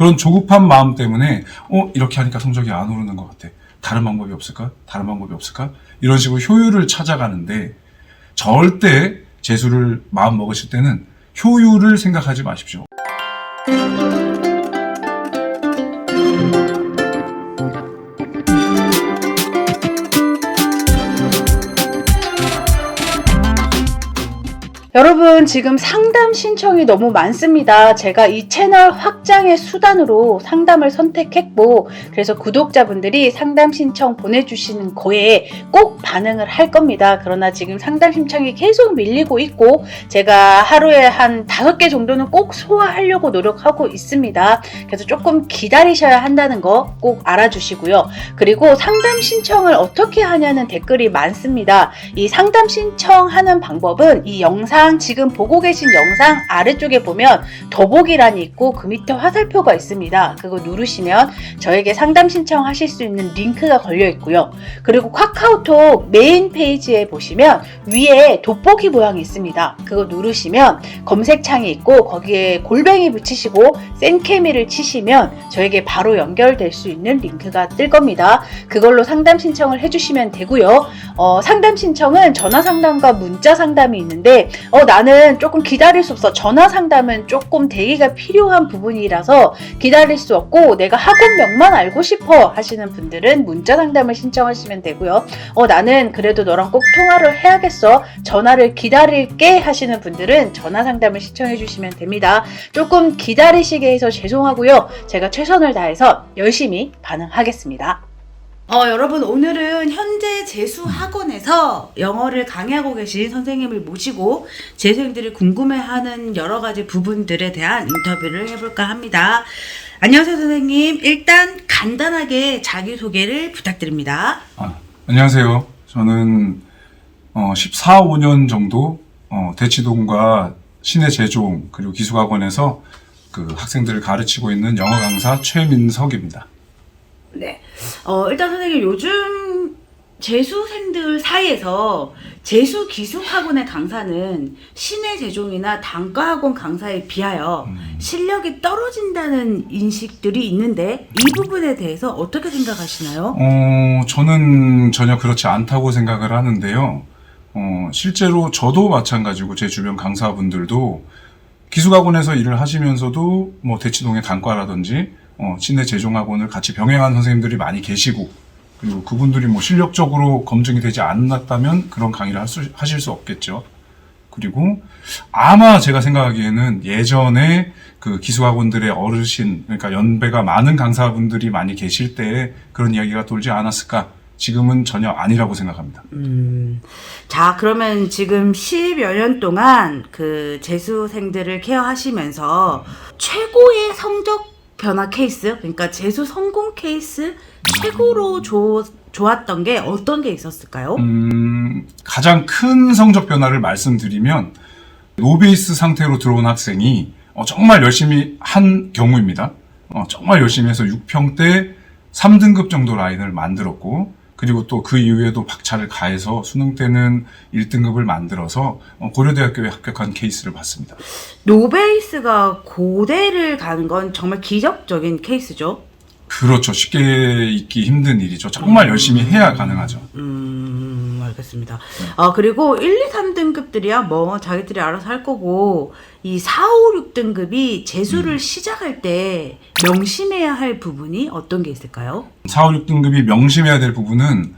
그런 조급한 마음 때문에 이렇게 하니까 성적이 안 오르는 것 같아. 다른 방법이 없을까? 다른 방법이 없을까? 이런 식으로 효율을 찾아가는데 절대 재수를 마음 먹으실 때는 효율을 생각하지 마십시오. 여러분, 지금 상담 신청이 너무 많습니다. 제가 이 채널 확장의 수단으로 상담을 선택했고, 그래서 구독자분들이 상담 신청 보내주시는 거에 꼭 반응을 할 겁니다. 그러나 지금 상담 신청이 계속 밀리고 있고, 제가 하루에 한 5개 정도는 꼭 소화하려고 노력하고 있습니다. 그래서 조금 기다리셔야 한다는 거 꼭 알아주시고요. 그리고 상담 신청을 어떻게 하냐는 댓글이 많습니다. 이 상담 신청하는 방법은 이 영상, 지금 보고 계신 영상 아래쪽에 보면 더보기란이 있고 그 밑에 화살표가 있습니다. 그거 누르시면 저에게 상담 신청하실 수 있는 링크가 걸려 있고요. 그리고 카카오톡 메인 페이지에 보시면 위에 돋보기 모양이 있습니다. 그거 누르시면 검색창이 있고 거기에 골뱅이 붙이시고 센케미를 치시면 저에게 바로 연결될 수 있는 링크가 뜰 겁니다. 그걸로 상담 신청을 해주시면 되고요. 상담 신청은 전화 상담과 문자 상담이 있는데 나는 조금 기다릴 수 없어. 전화 상담은 조금 대기가 필요한 부분이라서 기다릴 수 없고 내가 학원명만 알고 싶어 하시는 분들은 문자 상담을 신청하시면 되고요. 나는 그래도 너랑 꼭 통화를 해야겠어. 전화를 기다릴게 하시는 분들은 전화 상담을 신청해 주시면 됩니다. 조금 기다리시게 해서 죄송하고요. 제가 최선을 다해서 열심히 반응하겠습니다. 여러분, 오늘은 현재 재수학원에서 영어를 강의하고 계신 선생님을 모시고 재수생들이 궁금해하는 여러 가지 부분들에 대한 인터뷰를 해볼까 합니다. 안녕하세요, 선생님. 일단 간단하게 자기소개를 부탁드립니다. 안녕하세요. 저는 14, 15년 정도 대치동과 신해제종 그리고 기숙학원에서 그 학생들을 가르치고 있는 영어 강사 최민석입니다. 네. 일단 선생님, 요즘 재수생들 사이에서 재수 기숙학원의 강사는 신해제종이나 단과학원 강사에 비하여 실력이 떨어진다는 인식들이 있는데 이 부분에 대해서 어떻게 생각하시나요? 저는 전혀 그렇지 않다고 생각을 하는데요. 실제로 저도 마찬가지고 제 주변 강사분들도 기숙학원에서 일을 하시면서도 뭐 대치동의 단과라든지 신해제종학원을 같이 병행한 선생님들이 많이 계시고, 그리고 그분들이 뭐 실력적으로 검증이 되지 않았다면 그런 강의를 하실 수 없겠죠. 그리고 아마 제가 생각하기에는 예전에 그 기숙학원들의 어르신, 그러니까 연배가 많은 강사분들이 많이 계실 때 그런 이야기가 돌지 않았을까? 지금은 전혀 아니라고 생각합니다. 자, 그러면 지금 10여 년 동안 그 재수생들을 케어하시면서 최고의 성적 변화 케이스, 그러니까 재수 성공 케이스 최고로 좋았던 게 어떤 게 있었을까요? 가장 큰 성적 변화를 말씀드리면 노베이스 상태로 들어온 학생이 정말 열심히 한 경우입니다. 정말 열심히 해서 6평대 3등급 정도 라인을 만들었고, 그리고 또 그 이후에도 박차를 가해서 수능 때는 1등급을 만들어서 고려대학교에 합격한 케이스를 봤습니다. 노베이스가 고대를 가는 건 정말 기적적인 케이스죠? 그렇죠. 쉽게 있기 힘든 일이죠. 정말 열심히 해야 가능하죠. 알겠습니다. 그리고 1, 2, 3등급들이야 뭐 자기들이 알아서 할 거고, 이 4, 5, 6등급이 재수를 시작할 때 명심해야 할 부분이 어떤 게 있을까요? 4, 5, 6등급이 명심해야 될 부분은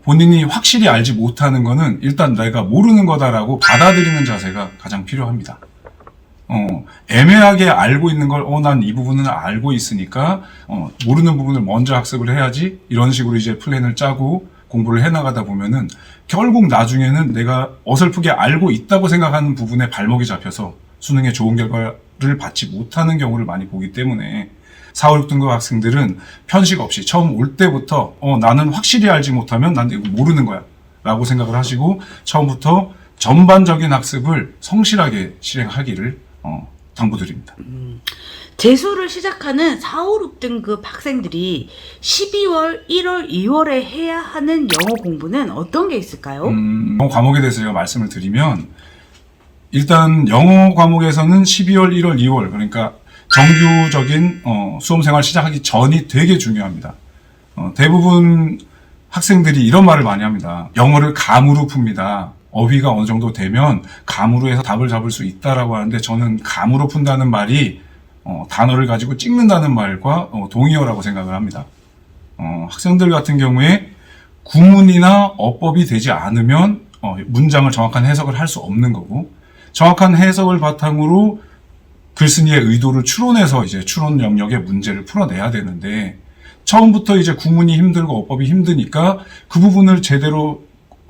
본인이 확실히 알지 못하는 거는 일단 내가 모르는 거다라고 받아들이는 자세가 가장 필요합니다. 애매하게 알고 있는 걸, 난 이 부분은 알고 있으니까, 모르는 부분을 먼저 학습을 해야지, 이런 식으로 이제 플랜을 짜고 공부를 해나가다 보면은, 결국 나중에는 내가 어설프게 알고 있다고 생각하는 부분에 발목이 잡혀서 수능에 좋은 결과를 받지 못하는 경우를 많이 보기 때문에, 4, 5, 6등급 학생들은 편식 없이 처음 올 때부터, 나는 확실히 알지 못하면 난 이거 모르는 거야 라고 생각을 하시고, 처음부터 전반적인 학습을 성실하게 실행하기를 당부드립니다. 재수를 시작하는 4, 5, 6등급 학생들이 12월, 1월, 2월에 해야 하는 영어 공부는 어떤 게 있을까요? 영어 과목에 대해서 제가 말씀을 드리면, 일단 영어 과목에서는 12월, 1월, 2월, 그러니까 정규적인 수험생활 시작하기 전이 되게 중요합니다. 대부분 학생들이 이런 말을 많이 합니다. 영어를 감으로 풉니다. 어휘가 어느 정도 되면 감으로 해서 답을 잡을 수 있다라고 하는데, 저는 감으로 푼다는 말이 단어를 가지고 찍는다는 말과 동의어라고 생각을 합니다. 학생들 같은 경우에 구문이나 어법이 되지 않으면 문장을 정확한 해석을 할 수 없는 거고, 정확한 해석을 바탕으로 글쓴이의 의도를 추론해서 이제 추론 영역의 문제를 풀어내야 되는데, 처음부터 이제 구문이 힘들고 어법이 힘드니까 그 부분을 제대로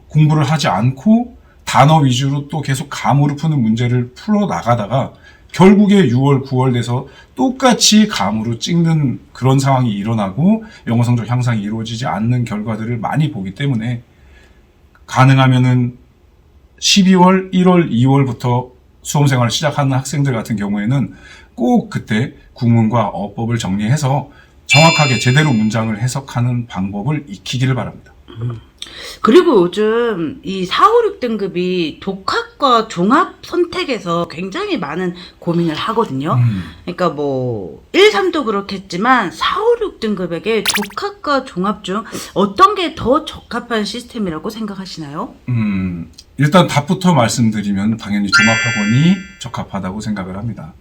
공부를 하지 않고 단어 위주로 또 계속 감으로 푸는 문제를 풀어 나가다가 결국에 6월, 9월 돼서 똑같이 감으로 찍는 그런 상황이 일어나고 영어 성적 향상이 이루어지지 않는 결과들을 많이 보기 때문에, 가능하면은 12월, 1월, 2월부터 수험생활을 시작하는 학생들 같은 경우에는 꼭 그때 구문과 어법을 정리해서 정확하게 제대로 문장을 해석하는 방법을 익히기를 바랍니다. 그리고 요즘 이 4, 5, 6등급이 독학과 종합 선택에서 굉장히 많은 고민을 하거든요. 그러니까 뭐 1, 3도 그렇겠지만 4, 5, 6등급에게 독학과 종합 중 어떤 게 더 적합한 시스템이라고 생각하시나요? 일단 답부터 말씀드리면 당연히 종합학원이 적합하다고 생각을 합니다.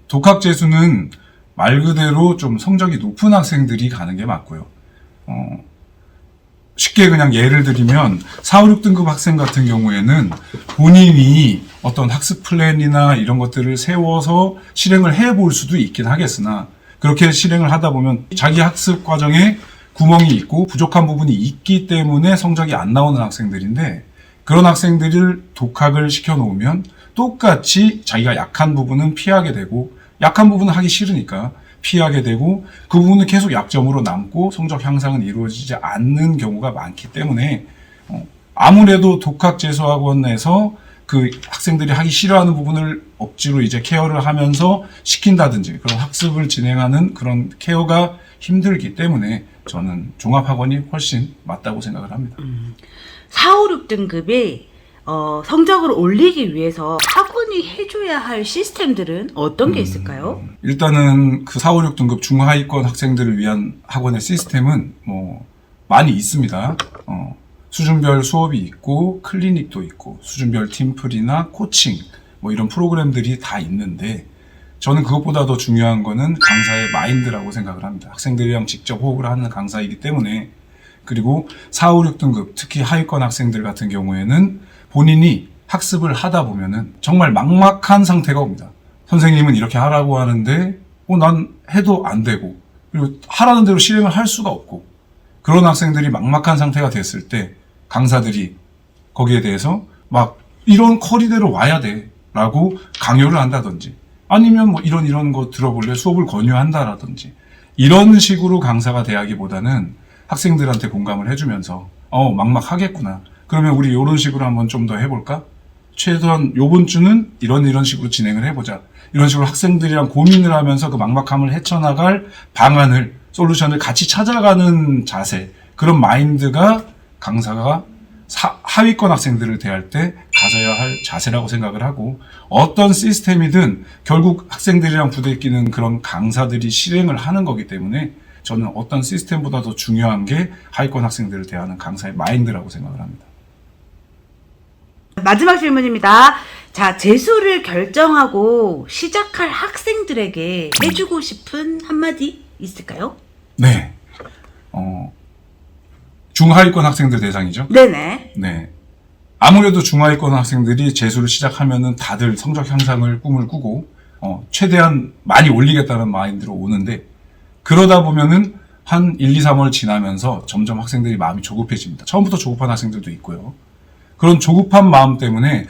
독학 재수는 말 그대로 좀 성적이 높은 학생들이 가는 게 맞고요. 쉽게 그냥 예를 들면 4, 5, 6등급 학생 같은 경우에는 본인이 어떤 학습 플랜이나 이런 것들을 세워서 실행을 해볼 수도 있긴 하겠으나, 그렇게 실행을 하다 보면 자기 학습 과정에 구멍이 있고 부족한 부분이 있기 때문에 성적이 안 나오는 학생들인데, 그런 학생들을 독학을 시켜놓으면 똑같이 자기가 약한 부분은 피하게 되고, 약한 부분은 하기 싫으니까 피하게 되고, 그 부분은 계속 약점으로 남고 성적 향상은 이루어지지 않는 경우가 많기 때문에, 아무래도 독학 재수학원에서 그 학생들이 하기 싫어하는 부분을 억지로 이제 케어를 하면서 시킨다든지 그런 학습을 진행하는 그런 케어가 힘들기 때문에 저는 종합학원이 훨씬 맞다고 생각을 합니다. 4, 5, 6등급이 성적을 올리기 위해서 학원이 해줘야 할 시스템들은 어떤 게 있을까요? 일단은 그 4, 5, 6등급 중하위권 학생들을 위한 학원의 시스템은 많이 있습니다. 수준별 수업이 있고 클리닉도 있고 수준별 팀플이나 코칭 이런 프로그램들이 다 있는데, 저는 그것보다 더 중요한 거는 강사의 마인드라고 생각을 합니다. 학생들이랑 직접 호흡을 하는 강사이기 때문에. 그리고 4, 5, 6등급 특히 하위권 학생들 같은 경우에는 본인이 학습을 하다 보면은 정말 막막한 상태가 옵니다. 선생님은 이렇게 하라고 하는데 난 해도 안 되고, 그리고 하라는 대로 실행을 할 수가 없고, 그런 학생들이 막막한 상태가 됐을 때 강사들이 거기에 대해서 막 이런 커리대로 와야 돼 라고 강요를 한다든지, 아니면 이런 거 들어볼래 수업을 권유한다라든지, 이런 식으로 강사가 돼야기보다는 학생들한테 공감을 해주면서 막막하겠구나, 그러면 우리 이런 식으로 한번 좀 더 해볼까? 최소한 요번 주는 이런 식으로 진행을 해보자. 이런 식으로 학생들이랑 고민을 하면서 그 막막함을 헤쳐나갈 방안을, 솔루션을 같이 찾아가는 자세, 그런 마인드가 강사가 하위권 학생들을 대할 때 가져야 할 자세라고 생각을 하고, 어떤 시스템이든 결국 학생들이랑 부대끼는 그런 강사들이 실행을 하는 거기 때문에 저는 어떤 시스템보다 더 중요한 게 하위권 학생들을 대하는 강사의 마인드라고 생각을 합니다. 마지막 질문입니다. 자, 재수를 결정하고 시작할 학생들에게 해주고 싶은 한마디 있을까요? 네. 중하위권 학생들 대상이죠? 네네. 네. 아무래도 중하위권 학생들이 재수를 시작하면은 다들 성적 향상을 꿈을 꾸고, 최대한 많이 올리겠다는 마인드로 오는데, 그러다 보면은 한 1, 2, 3월 지나면서 점점 학생들이 마음이 조급해집니다. 처음부터 조급한 학생들도 있고요. 그런 조급한 마음 때문에,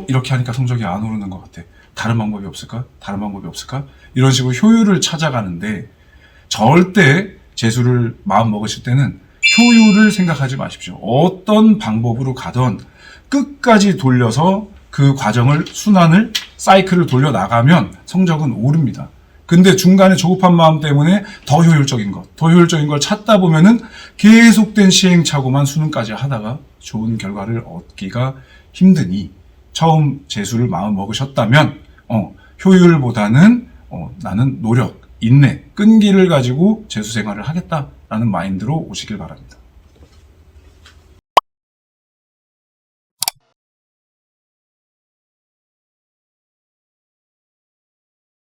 이렇게 하니까 성적이 안 오르는 것 같아. 다른 방법이 없을까? 다른 방법이 없을까? 이런 식으로 효율을 찾아가는데, 절대 재수를 마음 먹으실 때는 효율을 생각하지 마십시오. 어떤 방법으로 가던 끝까지 돌려서 그 과정을, 순환을, 사이클을 돌려나가면 성적은 오릅니다. 근데 중간에 조급한 마음 때문에 더 효율적인 걸 찾다 보면은 계속된 시행착오만 수능까지 하다가 좋은 결과를 얻기가 힘드니, 처음 재수를 마음 먹으셨다면 효율보다는 나는 노력, 인내, 끈기를 가지고 재수 생활을 하겠다라는 마인드로 오시길 바랍니다.